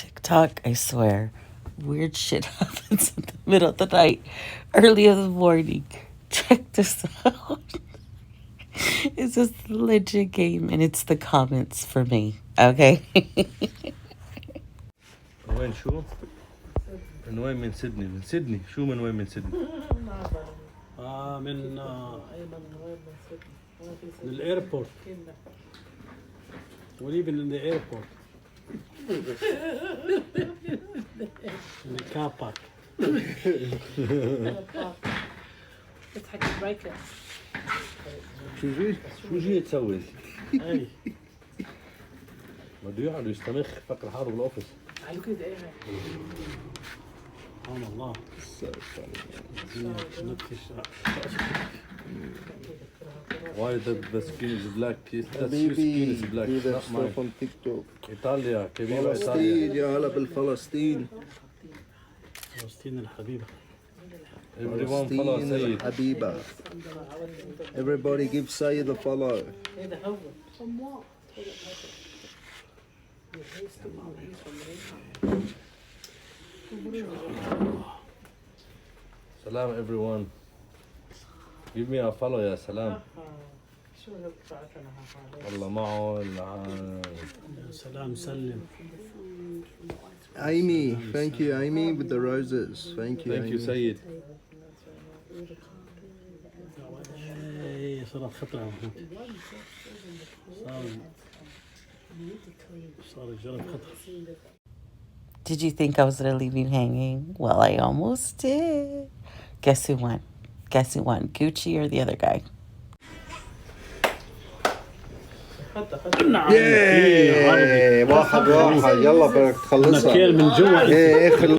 TikTok, I swear, weird shit happens in the middle of the night, early in the morning. Check this out. It's a legit game, and it's the comments for me. Okay. من وين شو؟ من وين من سيدني؟ من سيدني شو من وين من سيدني؟ من الايربورت. We're even in the airport. In the car park. تضحك برايكر. شو جاي تسوي؟ Hey. بده يقعد يستمخ فكر حاله بالاوفيس. على كده ايه؟ سبحان الله. Why the skin is black? That's your حبيبي skin is black, do that not mine. stuff on TikTok. إيطاليا كبيرة فلسطين إيطاليا. يا هلا بالفلسطين. فلسطين الحبيبة. Everyone follow فلسطين سيد. الحبيبة. Everybody give Sayyid a follow. ايه ده هو. سلام everyone. Give me a follow يا سلام. شو بتعرف انا والله معه يا سلام سلم. Amy, thank you, Amy, with the roses. Thank you, Thank you Amy. سيد. ايه صارت خطرة. صار جرت خطرة. Did you think I was going to leave you hanging? Well, I almost did. Guess who won? Guess who won? Gucci or the other guy? ياي واحد يلا بدك تخلصها. من جوا. ايه